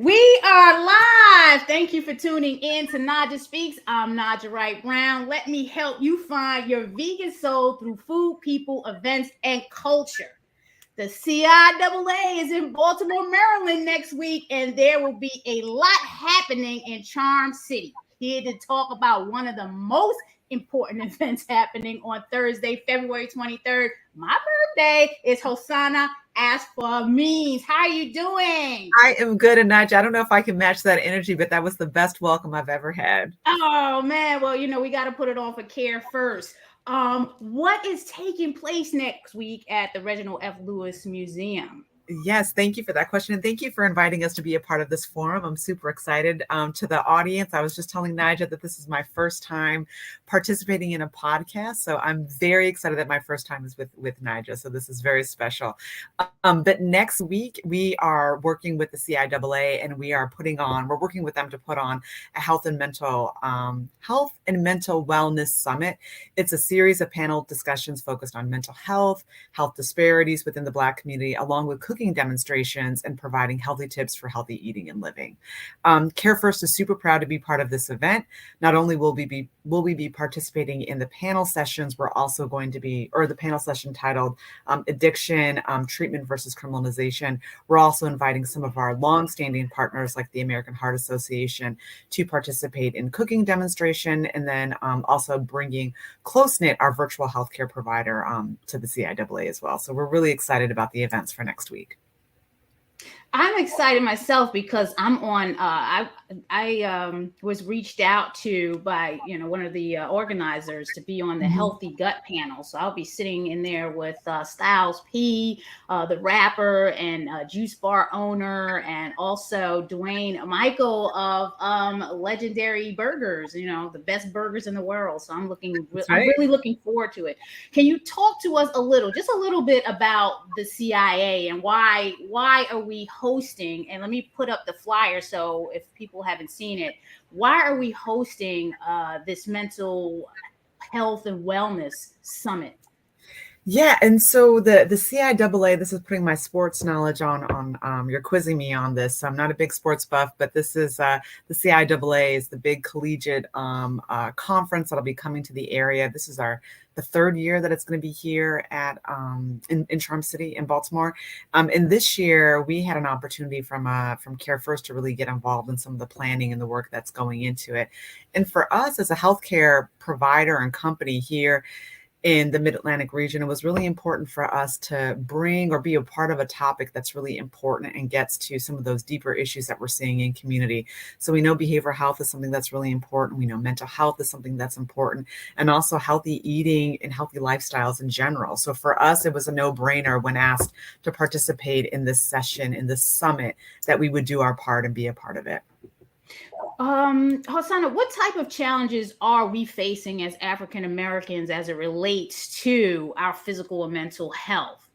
We are live. Thank you for tuning in to Naijha Speaks. I'm Naijha Wright Brown. Let me help you find your vegan soul through food, people, events, and culture. The Ciaa is in Baltimore, Maryland next week, and there will be a lot happening in Charm City. Here to talk about one of the most important events happening on Thursday, February 23rd. My birthday is Hosanna Asfaw-Means. How are you doing? I am good, and Naijha, I don't know if I can match that energy, but that was the best welcome I've ever had. Oh man, well, we got to put it on for CareFirst. What is taking place next week at the Reginald F. Lewis Museum? Yes, thank you for that question. And thank you for inviting us to be a part of this forum. I'm super excited. To the audience, I was just telling Naijha that this is my first time participating in a podcast. So I'm very excited that my first time is with Naijha. So this is very special. But next week, we are working with the Ciaa, and we're working with them to put on a health and mental wellness summit. It's a series of panel discussions focused on mental health disparities within the Black community, along with cooking demonstrations and providing healthy tips for healthy eating and living. CareFirst is super proud to be part of this event. Not only will we be participating in the panel sessions, we're also going to be, or the panel session titled Addiction, Treatment versus Criminalization. We're also inviting some of our longstanding partners like the American Heart Association to participate in cooking demonstration, and then also bringing CloseKnit, our virtual healthcare provider, to the Ciaa as well. So we're really excited about the events for next week. I'm excited myself because I'm on. I was reached out to by one of the organizers to be on the Healthy Gut panel. So I'll be sitting in there with Styles P, the rapper and juice bar owner, and also Dwayne Michael of Legendary Burgers. The best burgers in the world. So I'm really looking forward to it. Can you talk to us just a little bit about the Ciaa and why are we hosting? And let me put up the flyer so if people haven't seen it, why are we hosting this mental health and wellness summit? Yeah, and so the Ciaa, this is putting my sports knowledge on. You're quizzing me on this. So I'm not a big sports buff, but this is the Ciaa is the big collegiate conference that'll be coming to the area. This is the third year that it's going to be here at in Charm City in Baltimore. And this year we had an opportunity from CareFirst to really get involved in some of the planning and the work that's going into it. And for us as a healthcare provider and company here in the Mid-Atlantic region, it was really important for us to bring or be a part of a topic that's really important and gets to some of those deeper issues that we're seeing in community. So we know behavioral health is something that's really important. We know mental health is something that's important, and also healthy eating and healthy lifestyles in general. So for us, it was a no-brainer when asked to participate in this session, in this summit, that we would do our part and be a part of it. Hosanna, what type of challenges are we facing as African Americans as it relates to our physical and mental health?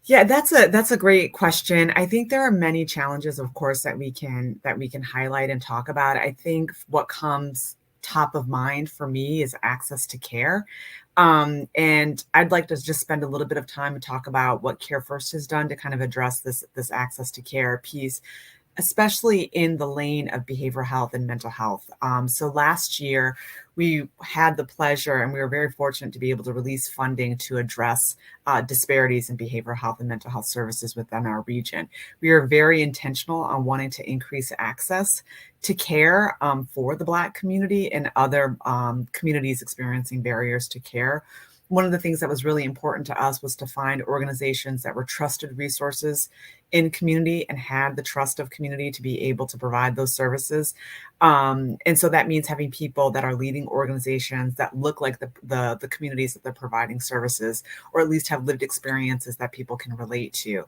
Yeah, that's a great question. I think there are many challenges, of course, that we can highlight and talk about. I think what comes top of mind for me is access to care. And I'd like to just spend a little bit of time and talk about what CareFirst has done to kind of address this access to care piece, especially in the lane of behavioral health and mental health. So last year, we had the pleasure and we were very fortunate to be able to release funding to address disparities in behavioral health and mental health services within our region. We are very intentional on wanting to increase access to care for the Black community and other communities experiencing barriers to care. One of the things that was really important to us was to find organizations that were trusted resources in community and had the trust of community to be able to provide those services. And so that means having people that are leading organizations that look like the communities that they're providing services, or at least have lived experiences that people can relate to.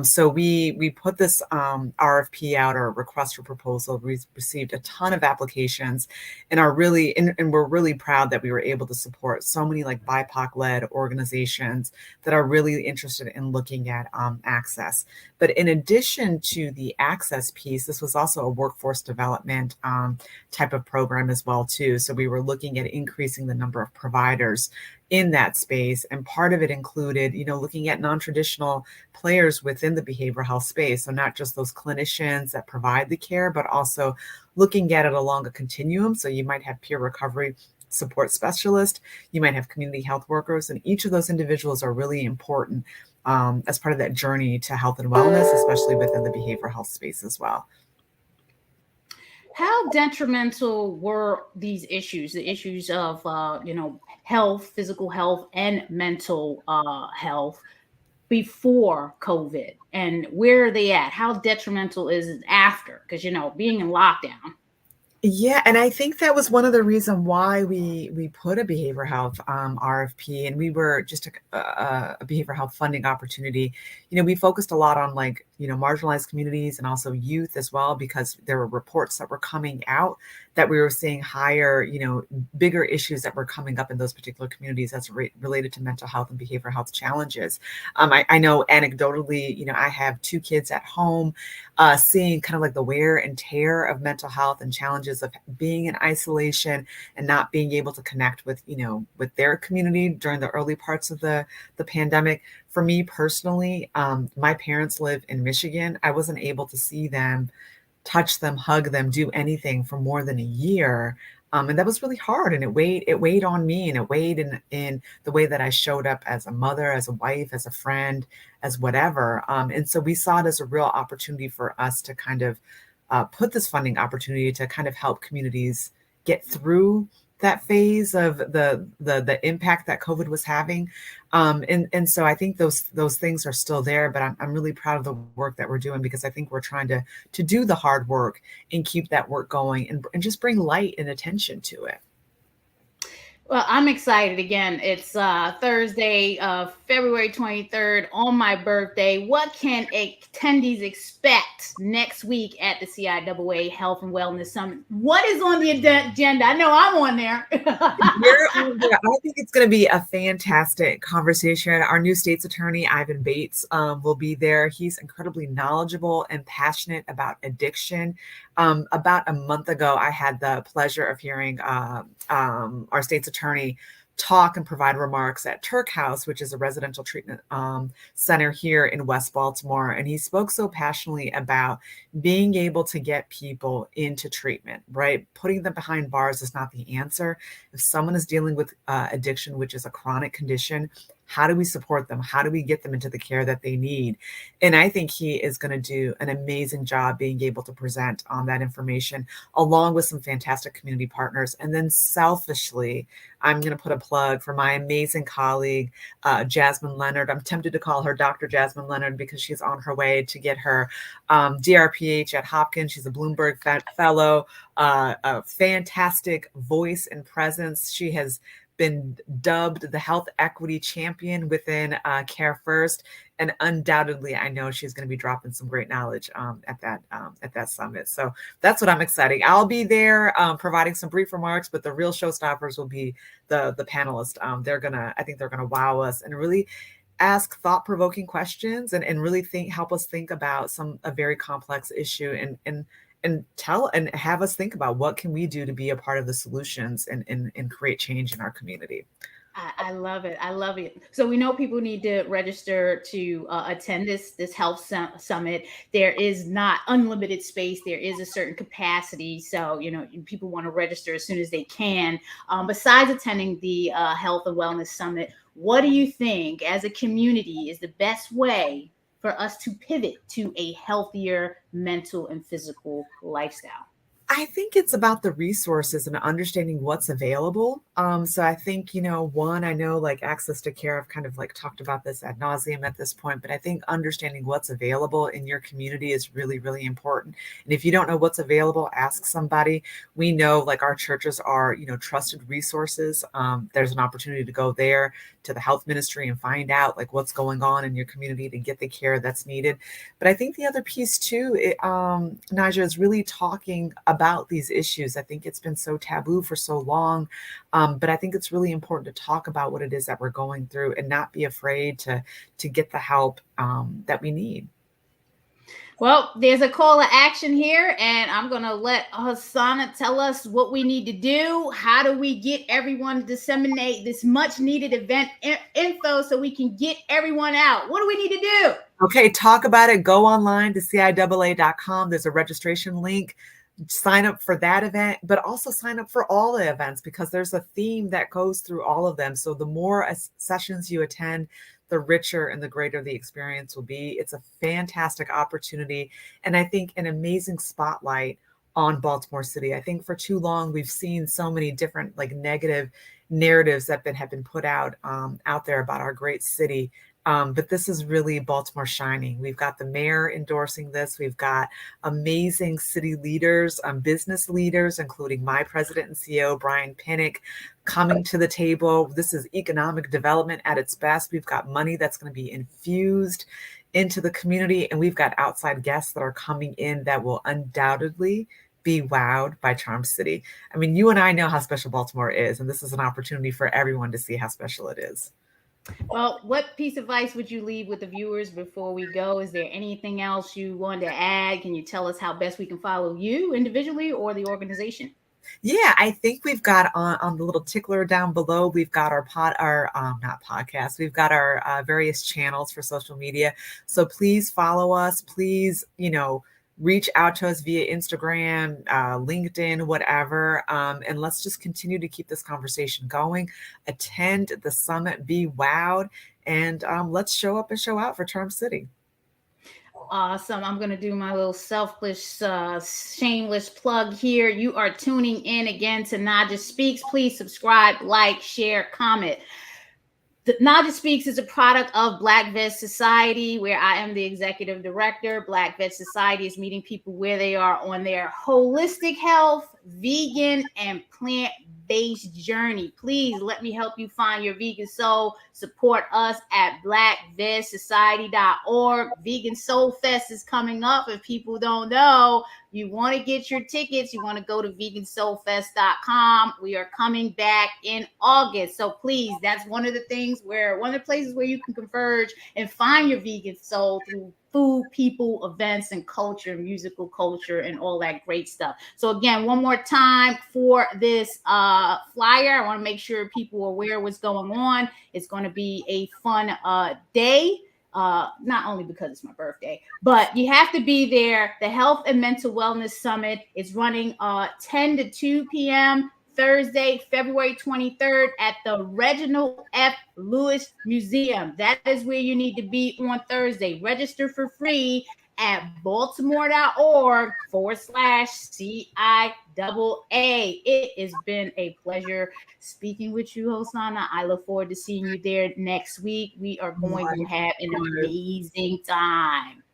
So we put this RFP out, or request for proposal. We received a ton of applications and we're really proud that we were able to support so many like BIPOC-led organizations that are really interested in looking at access. But in addition to the access piece, this was also a workforce development type of program as well too. So we were looking at increasing the number of providers in that space. And part of it included, looking at non-traditional players within the behavioral health space. So not just those clinicians that provide the care, but also looking at it along a continuum. So you might have peer recovery support specialists, you might have community health workers, and each of those individuals are really important as part of that journey to health and wellness, especially within the behavioral health space as well. How detrimental were these issues, the issues of, health, physical health, and mental health before COVID? And where are they at? How detrimental is it after? Because, being in lockdown. Yeah, and I think that was one of the reasons why we put a behavioral health RFP, and we were just a behavioral health funding opportunity. We focused a lot on marginalized communities and also youth as well, because there were reports that were coming out that we were seeing higher, bigger issues that were coming up in those particular communities as related to mental health and behavioral health challenges. I know anecdotally, I have 2 kids at home, seeing kind of like the wear and tear of mental health and challenges of being in isolation and not being able to connect with, with their community during the early parts of the pandemic. For me personally, my parents live in Michigan. I wasn't able to see them, touch them, hug them, do anything for more than a year. And that was really hard. And it weighed on me, and it weighed in the way that I showed up as a mother, as a wife, as a friend, as whatever. And so we saw it as a real opportunity for us to kind of put this funding opportunity to kind of help communities get through that phase of the impact that COVID was having. And so I think those things are still there, but I'm really proud of the work that we're doing, because I think we're trying to do the hard work and keep that work going and just bring light and attention to it. Well, I'm excited again. It's Thursday, February 23rd, on my birthday. What can attendees expect next week at the CIAA Health and Wellness Summit? What is on the agenda? I know I'm on there. I think it's going to be a fantastic conversation. Our new state's attorney, Ivan Bates, will be there. He's incredibly knowledgeable and passionate about addiction. About a month ago, I had the pleasure of hearing our state's attorney talk and provide remarks at Turk House, which is a residential treatment center here in West Baltimore. And he spoke so passionately about being able to get people into treatment, right? Putting them behind bars is not the answer. If someone is dealing with addiction, which is a chronic condition, how do we support them? How do we get them into the care that they need? And I think he is going to do an amazing job being able to present on that information, along with some fantastic community partners. And then selfishly, I'm going to put a plug for my amazing colleague, Jasmine Leonard. I'm tempted to call her Dr. Jasmine Leonard because she's on her way to get her DRPH at Hopkins. She's a Bloomberg Fellow, a fantastic voice and presence. She has been dubbed the health equity champion within CareFirst, and undoubtedly, I know she's going to be dropping some great knowledge at that summit. So that's what I'm excited. I'll be there providing some brief remarks, but the real showstoppers will be the panelists. I think they're gonna wow us and really ask thought-provoking questions and really help us think about a very complex issue and have us think about what can we do to be a part of the solutions and create change in our community. I love it. I love it. So we know people need to register to attend this health summit. There is not unlimited space. There is a certain capacity. So, people want to register as soon as they can. Besides attending the health and wellness summit, what do you think as a community is the best way for us to pivot to a healthier mental and physical lifestyle? I think it's about the resources and understanding what's available. So I think, one, I know like access to care, I've kind of like talked about this ad nauseum at this point, but I think understanding what's available in your community is really, really important. And if you don't know what's available, ask somebody. We know like our churches are, trusted resources. There's an opportunity to go there to the health ministry and find out like what's going on in your community to get the care that's needed. But I think the other piece too, Naijha, is really talking about these issues. I think it's been so taboo for so long, but I think it's really important to talk about what it is that we're going through and not be afraid to get the help that we need. Well, there's a call to action here, and I'm going to let Hosanna tell us what we need to do. How do we get everyone to disseminate this much needed event info so we can get everyone out? What do we need to do? Okay, talk about it. Go online to ciaa.com. There's a registration link. Sign up for that event, but also sign up for all the events because there's a theme that goes through all of them. So the more sessions you attend, the richer and the greater the experience will be. It's a fantastic opportunity. And I think an amazing spotlight on Baltimore City. I think for too long, we've seen so many different like negative narratives that have been put out there about our great city. But this is really Baltimore shining. We've got the mayor endorsing this. We've got amazing city leaders, business leaders, including my president and CEO, Brian Pinnock, coming to the table. This is economic development at its best. We've got money that's going to be infused into the community, and we've got outside guests that are coming in that will undoubtedly be wowed by Charm City. I mean, you and I know how special Baltimore is, and this is an opportunity for everyone to see how special it is. Well, what piece of advice would you leave with the viewers before we go? Is there anything else you want to add? Can you tell us how best we can follow you individually or the organization? Yeah, I think we've got on the little tickler down below, we've got our not podcast, we've got our various channels for social media. So please follow us. Please, reach out to us via Instagram, LinkedIn, whatever. And let's just continue to keep this conversation going. Attend the summit, be wowed, and let's show up and show out for Charm City. Awesome. I'm going to do my little selfless, shameless plug here. You are tuning in again to Naijha Speaks. Please subscribe, like, share, comment. Naijha Speaks is a product of Black Vet Society, where I am the executive director. Black Vet Society is meeting people where they are on their holistic health, vegan, and plant-based journey. Please let me help you find your vegan soul. Support us at blackvetsociety.org. Vegan Soul Fest is coming up. If people don't know, you want to get your tickets, you want to go to vegansoulfest.com. We are coming back in August. So please, that's one of the places where you can converge and find your vegan soul through food, people, events, and culture, musical culture, and all that great stuff. So again, one more time for this flyer, I want to make sure people are aware what's going on. It's going to be a fun day. Not only because it's my birthday, but you have to be there. The Health and Mental Wellness Summit is running 10 to 2 p.m. Thursday, February 23rd at the Reginald F. Lewis Museum. That is where you need to be on Thursday. Register for free at baltimore.org/CIAA. It has been a pleasure speaking with you, Hosanna. I look forward to seeing you there next week. We are going to have an amazing time.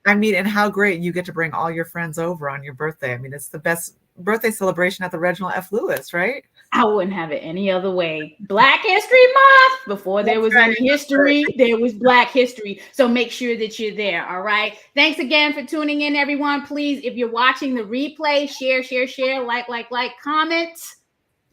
I mean, and how great you get to bring all your friends over on your birthday. I mean, it's the best birthday celebration at the Reginald F. Lewis, right? I wouldn't have it any other way. Black History Month. Before there was any history, there was Black history. So make sure that you're there. All right. Thanks again for tuning in, everyone. Please, if you're watching the replay, share, like, comment,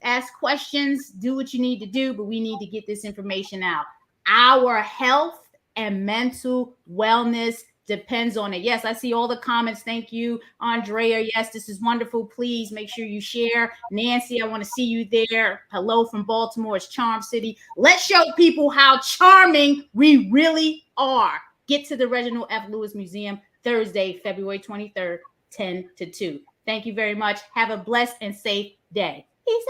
ask questions, do what you need to do. But we need to get this information out. Our health and mental wellness depends on it. Yes, I see all the comments. Thank you, Andrea. Yes, this is wonderful. Please make sure you share. Nancy, I want to see you there. Hello from Baltimore. It's Charm City. Let's show people how charming we really are. Get to the Reginald F. Lewis Museum Thursday, February 23rd, 10 to 2. Thank you very much. Have a blessed and safe day. Peace out.